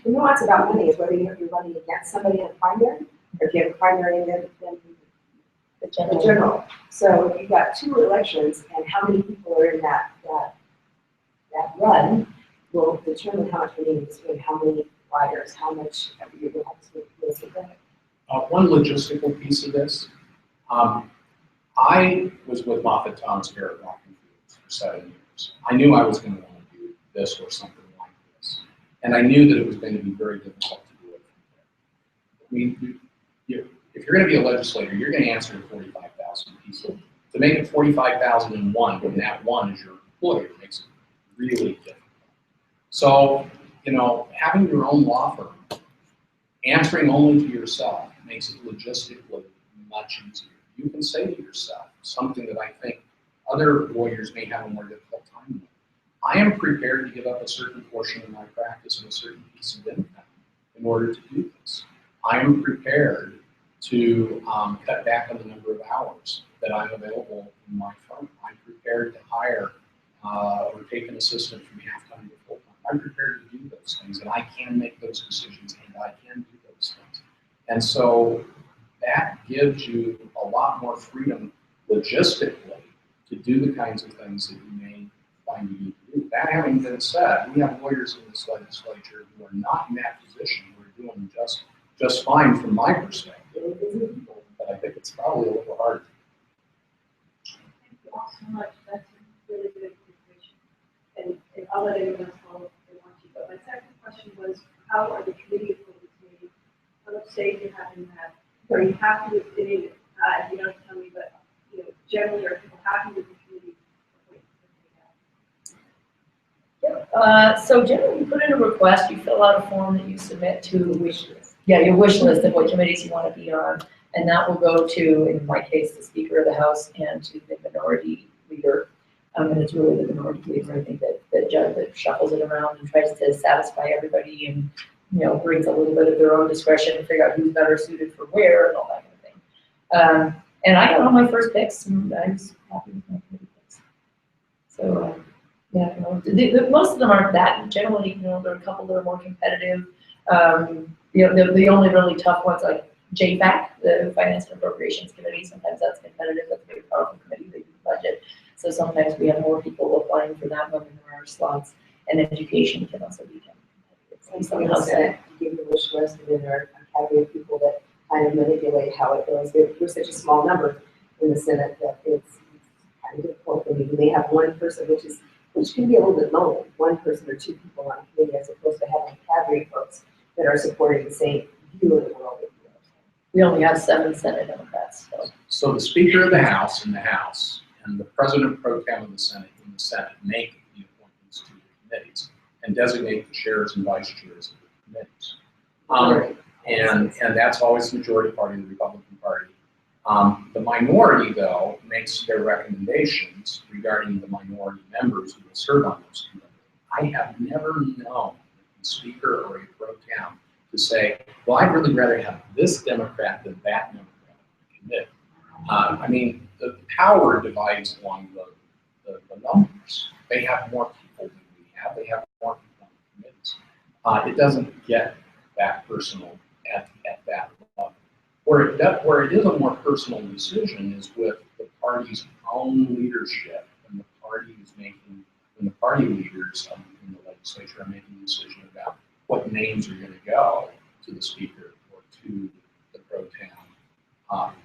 nuance about money is whether you're running against somebody in a primary, or if you have a primary and then the general. So you've got two elections, and how many people are in that run will determine how much money to spend, how many riders, how much you will have to spend. One logistical piece of this, I was with Moffitt Thomas Garrett Walking Fields for 7 years. I knew I was going to want to do this or something like this. And I knew that it was going to be very difficult to do it from there. I mean, if you're going to be a legislator, you're going to answer to 45,000 people. To make it 45,001 when that one is your employer makes it really difficult. So, having your own law firm, answering only to yourself makes it logistically much easier. You can say to yourself something that I think other lawyers may have a more difficult time with. I am prepared to give up a certain portion of my practice and a certain piece of income in order to do this. I am prepared to cut back on the number of hours that I'm available in my firm. I'm prepared to hire or take an assistant from half-time to full-time. I'm prepared to do those things, and I can make those decisions, and I can do those things. And so that gives you a lot more freedom logistically to do the kinds of things that you may find you need to do. That having been said, we have lawyers in this legislature who are not in that position, who are doing just fine from my perspective, but I think it's probably a little hard. Thank you all so much. That's a really good information. And I'll let everyone else follow if they want to. But my second question was, how are the committee appointments made? How much say do you have in that? Are you happy with fitting it? You don't have to tell me, but generally, are people happy with the committee appointments? So generally, you put in a request, you fill out a form that you submit to wish list. Yeah, your wish list of what committees you want to be on, and that will go to, in my case, the Speaker of the House and to the minority leader. And it's really the minority leader, I think, that shuffles it around and tries to satisfy everybody and, brings a little bit of their own discretion to figure out who's better suited for where and all that kind of thing. And I got all my first picks, and I was happy with my committee picks. So, yeah, most of them aren't that. Generally, there are a couple that are more competitive. The only really tough ones, like JFAC, the Finance and Appropriations Committee, sometimes that's competitive. That's a very powerful committee. They do the budget. So sometimes we have more people applying for that one than there are slots. And education can also be competitive. Some of Senate, you give the wish list, and then there are a category of people that kind of manipulate how it goes. We're such a small number in the Senate that it's kind of difficult. I mean, you may have one person, which can be a little bit lonely, one person or two people on a committee, as opposed to having a cadre of folks that are supporting the same view of the world. We only have 7 Senate Democrats. So the Speaker of the House in the House and the President Pro Tem of the Senate in the Senate make the appointments to the committees and designate the chairs and vice chairs of the committees. And that's always the majority party, the Republican Party. The minority, though, makes their recommendations regarding the minority members who will serve on those committees. I have never known a speaker or a pro tem to say, well, I'd really rather have this Democrat than that Democrat on the committee. I mean, the power divides along the numbers. They have more people than we have. They have more people on the committees. It doesn't get that personal at that level. Where it is a more personal decision is with the party's own leadership, and the party is making, when the party leaders in the legislature are making a decision about what names are going to go to the speaker or to the pro tem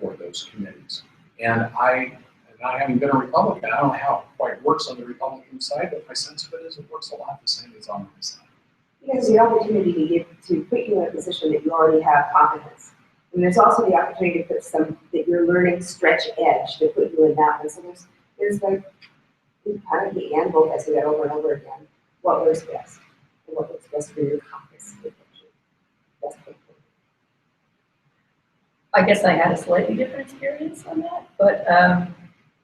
for those committees. And not having been a Republican, I don't know how it quite works on the Republican side, but my sense of it is it works a lot the same as on my side. There's the opportunity to put you in a position that you already have competence. And there's also the opportunity to put some that you're learning stretch edge to put you in that one. So there's like kind of the anvil as we get over and over again. What works best and what works best for your caucus. That's the I guess I had a slightly different experience on that, but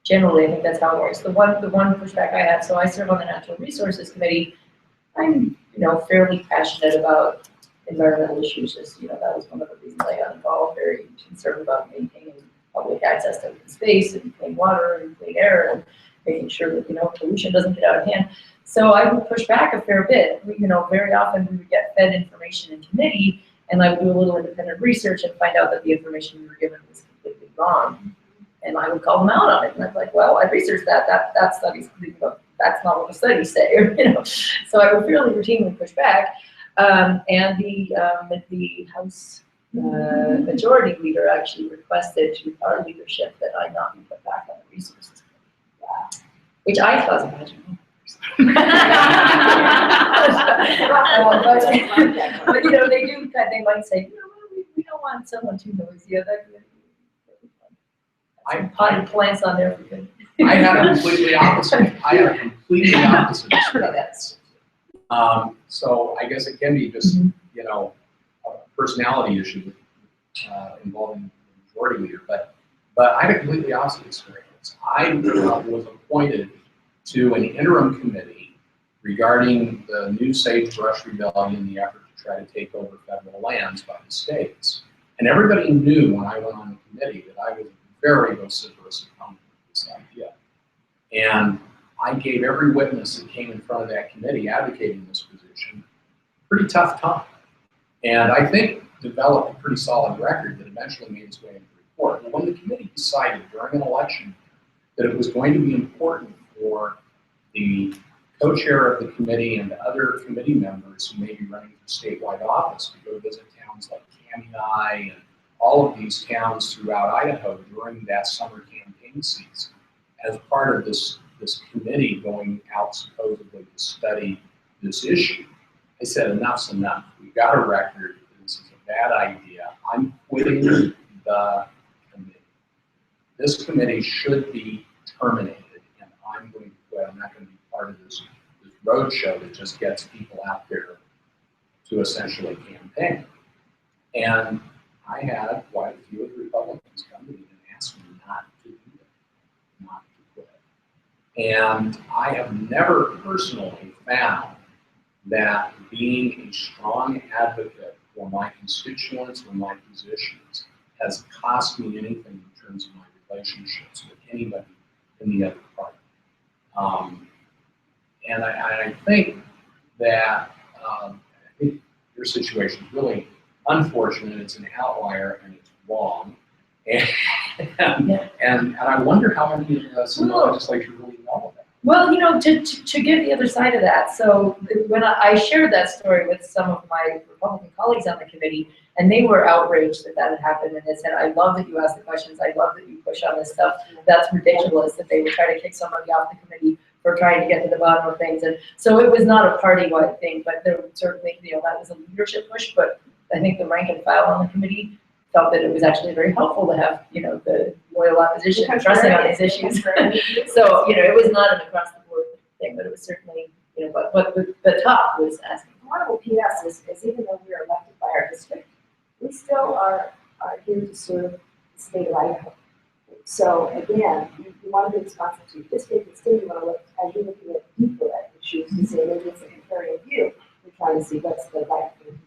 generally I think that's how it works. The one pushback I have, so I serve on the Natural Resources Committee. I'm fairly passionate about environmental issues. Just that was one of the reasons I got involved. Very concerned about maintaining public access to open space and clean water and clean air and making sure that pollution doesn't get out of hand. So I would push back a fair bit. Very often we would get fed information in committee, and I would do a little independent research and find out that the information we were given was completely wrong. And I would call them out on it. And I'd be like, well, I researched that study's, that's not what the studies say, So I would fairly routinely push back. And the House majority leader actually requested to our leadership that I not be put back on the resources committee, which I thought was imaginable. But they do. They might say, we don't want someone too noisy. I potted plants on there for good. I had a completely opposite. Experience. So I guess it can be just a personality issue involving the majority leader. But I had a completely opposite experience. I was appointed to an interim committee regarding the new sagebrush rebellion and the effort to try to take over federal lands by the states. And everybody knew when I went on the committee that I was a very vociferous opponent of this idea. And I gave every witness that came in front of that committee advocating this position a pretty tough time. And I think developed a pretty solid record that eventually made its way into the report. But when the committee decided during an election that it was going to be important for the co-chair of the committee and other committee members who may be running for statewide office to go visit towns like Kamei and all of these towns throughout Idaho during that summer campaign season, as part of this committee going out supposedly to study this issue, I said, enough's enough. We've got a record. This is a bad idea. I'm quitting the committee. This committee should be terminated, and I'm going to quit. I'm not going to be part of this roadshow that just gets people out there to essentially campaign. And I had quite a few of the Republicans come to me and ask me not to do that, not to quit. And I have never personally found that being a strong advocate for my constituents or my positions has cost me anything in terms of my relationships with anybody in the other party. And I think that I think your situation is really unfortunate. It's an outlier and it's wrong. And I wonder how many of us in the legislature really know that. Well, you know, to give the other side of that, so when I shared that story with some of my Republican colleagues on the committee, and they were outraged that that had happened, and they said, I love that you ask the questions, I love that you push on this stuff, that's ridiculous that they would try to kick somebody off the committee for trying to get to the bottom of things. And so it was not a party-wide thing, but there certainly, you know, that was a leadership push, but I think the rank and file on the committee felt that it was actually very helpful to have, you know, the loyal opposition pressing on these issues. So, you know, it was not an across-the-board thing, but it was certainly, you know, what the top was asking. One of the PS is even though we are elected by our district, we still are here to serve the state of Idaho. So again, you want to be responsible to your district, but still you want to look, as you're looking at people at issues, to say maybe it's a contrarian view, you're trying to see what's the right thing to do.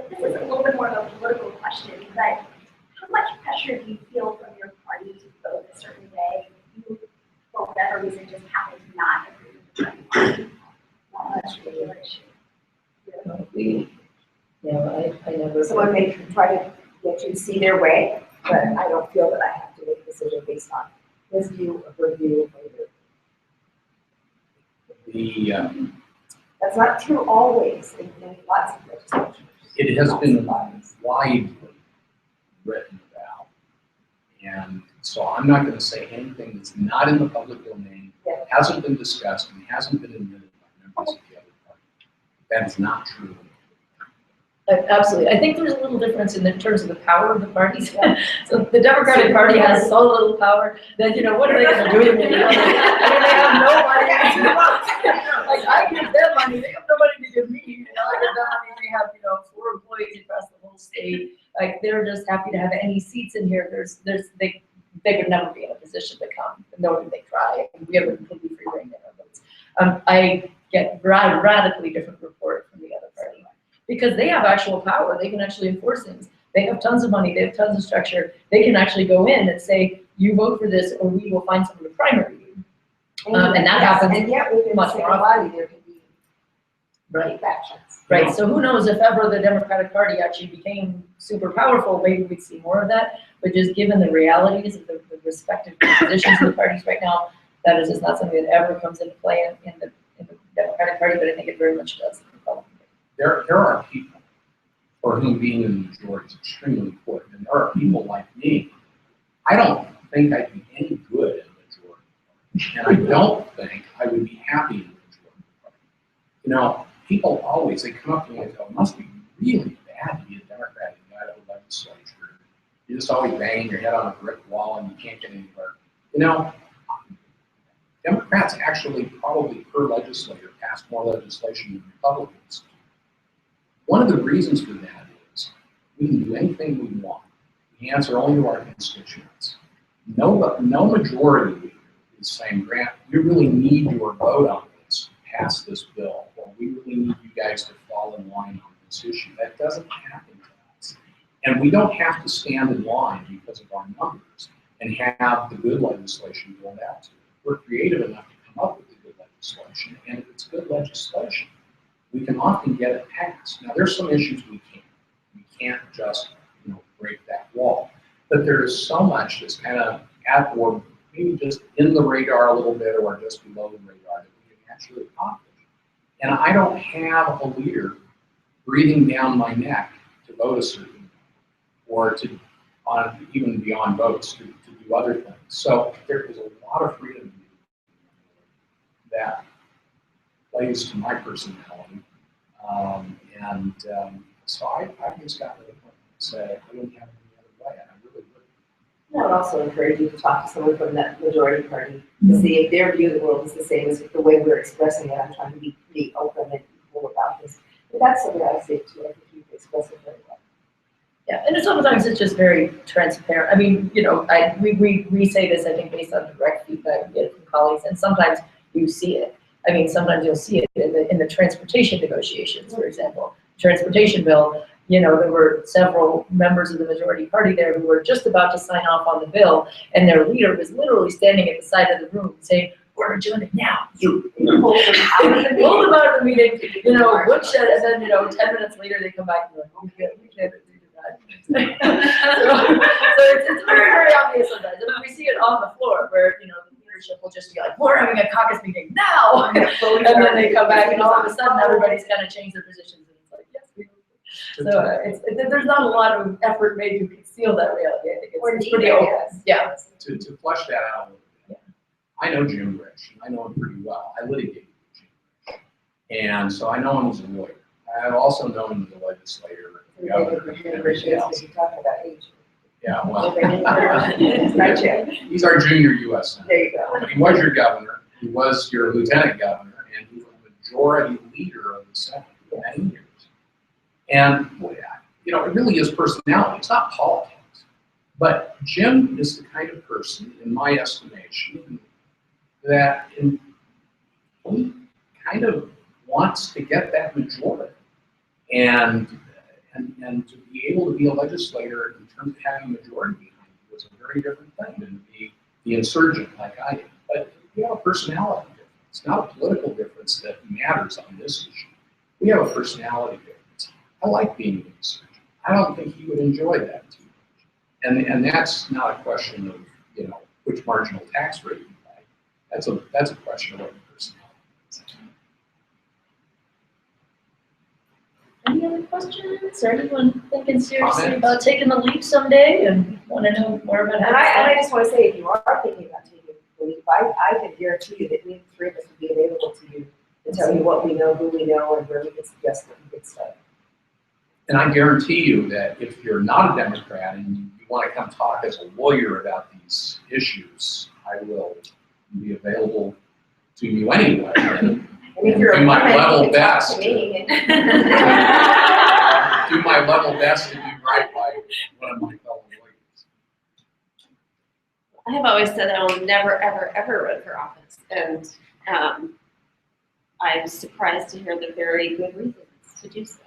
This is a little bit more of a political question, but how much pressure do you feel from your party to vote a certain way if you, for whatever reason, just happen to not agree with the party on that particular issue? I never. Someone may try to get you to see their way, but I don't feel that I have to make a decision based on his view or her view. That's not true always in lots of legislation. It has been widely written about, and so I'm not going to say anything that's not in the public domain, hasn't been discussed, and hasn't been admitted by members of the other party. That is not true. Absolutely. I think there's a little difference in terms of the power of the parties. So the Democratic Party has so little power that, you know, what are they going to do to me? I mean, they have no money. Like, I give them money, they have no money to give me. You know, I give them money, they have, you know, 4 employees across the whole state. Like, they're just happy to have any seats in here. They would never be in a position to come, nor would they try. We have a completely free reign in our votes. I get radically different report from the other party. Because they have actual power, they can actually enforce things. They have tons of money, they have tons of structure. They can actually go in and say, you vote for this or we will find someone to primary you. And that happens and yet within much the more same often. body there can be Right. factions. Right, so who knows if ever the Democratic Party actually became super powerful, maybe we'd see more of that. But just given the realities of the respective positions of the parties right now, that is just not something that ever comes into play in the Democratic Party, but I think it very much does in the Republican Party. There are people for whom being in the majority is extremely important, and there are people like me. I don't think I'd be any good in the majority, and I don't think I would be happy in the majority. You know, people always, they come up to me and go, it must be really bad to be a Democrat in the Idaho legislature. You're just always banging your head on a brick wall and you can't get anywhere. You know, Democrats actually probably per legislator pass more legislation than Republicans. One of the reasons for that is we can do anything we want. We answer only to our constituents. No majority leader is saying, Grant, we really need your vote on this to pass this bill, or we really need you guys to fall in line on this issue. That doesn't happen to us. And we don't have to stand in line because of our numbers. and have the good legislation rolled out to it. We're creative enough to come up with the good legislation, and if it's good legislation, we can often get it passed. Now, there's some issues we can't. We can't just, break that wall. But there's so much that's kind of at or maybe just in the radar a little bit or just below the radar that we can actually accomplish. And I don't have a leader breathing down my neck to vote a certain way or to, even beyond votes, to do other things. So there is a lot of freedom that plays to my personality. So I've just gotten to the point where I say, I wouldn't have it any other way, and I really wouldn't. I would also encourage you to talk to someone from that majority party to see if their view of the world is the same as the way we're expressing it. I'm trying to be pretty open and equal about this. But that's something I say too. I think you express it very well. Yeah, and sometimes it's just very transparent. I mean, we say this, I think, based on direct feedback we get from colleagues, and sometimes you see it. I mean, sometimes you'll see it in the transportation negotiations, for example. Transportation bill, there were several members of the majority party there who were just about to sign off on the bill, and their leader was literally standing at the side of the room saying, "We're doing it now, you." Pulled them out of the meeting, woodshed, and then, 10 minutes later they come back and they're like, we can't do that. so it's very, very obvious sometimes. I mean, we see it on the floor where, the leadership will just be like, "We're having a caucus meeting now," and then they come back and all of a sudden everybody's kind of changed their positions. So there's not a lot of effort made to conceal that reality. I think it's pretty open. Yeah. To flesh that out a little bit. I know Jim Rich, and I know him pretty well. I litigated with Jim Rich. And so I know him as a lawyer. I also know him as a legislator. You talk about age. Yeah, well. Right, Jim. He's our junior U.S. Senator. There you go. He was your governor. He was your lieutenant governor, and he was the majority leader of the Senate for many years. And, it really is personality. It's not politics. But Jim is the kind of person, in my estimation, that he kind of wants to get that majority. And to be able to be a legislator in terms of having a majority behind you was a very different thing than to be the insurgent like I am. But we have a personality difference. It's not a political difference that matters on this issue. We have a personality difference. I like being an insurgent. I don't think he would enjoy that too much. And that's not a question of, which marginal tax rate you like. That's a question of what your personality is. Any other questions? Or anyone thinking seriously about taking the leap someday and want to know more about how And I just want to say, if you are thinking about taking the leap, I can guarantee you that we three of us would be available to you to tell you what we know, who we know, and where we can suggest that we get started. And I guarantee you that if you're not a Democrat and you want to come talk as a lawyer about these issues, I will be available to you anyway. And if you're do my level best to me. do my level best to do right by one of my fellow lawyers. I have always said I will never, ever, ever run for office, and I'm surprised to hear the very good reasons to do so.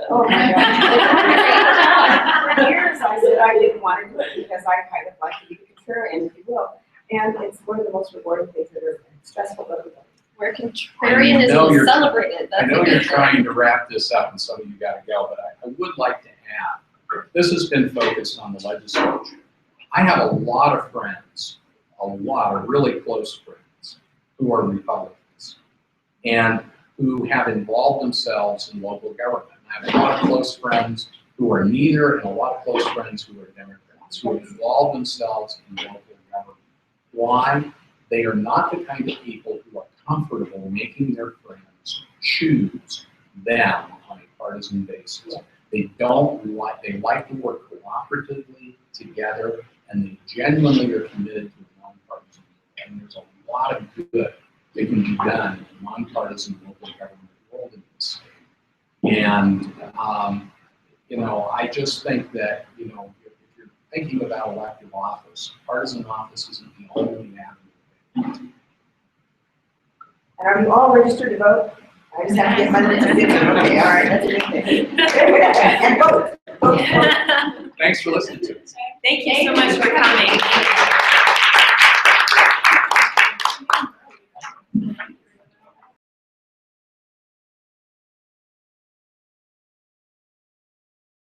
Oh my God. For years I said I didn't want to do it because I kind of like to be the contrarian, if you will. And it's one of the most rewarding things that are stressful for everybody. Where contrarianism is celebrated. I know you're trying to wrap this up and some of you got to go, but I would like to add, this has been focused on the legislature. I have a lot of friends, a lot of really close friends who are Republicans and who have involved themselves in local government. I have a lot of close friends who are neither and a lot of close friends who are Democrats who have involved themselves in local government. Why? They are not the kind of people who are comfortable making their friends choose them on a partisan basis. They like to work cooperatively together, and they genuinely are committed to a nonpartisan. And there's a lot of good that can be done in a nonpartisan local government world in this state. And, I just think that, if you're thinking about elective office, partisan office isn't the only avenue. And are you all registered to vote? I just have to get my list. Okay, all right, that's a good thing. And vote. Thanks for listening to us. Thank you so much for coming.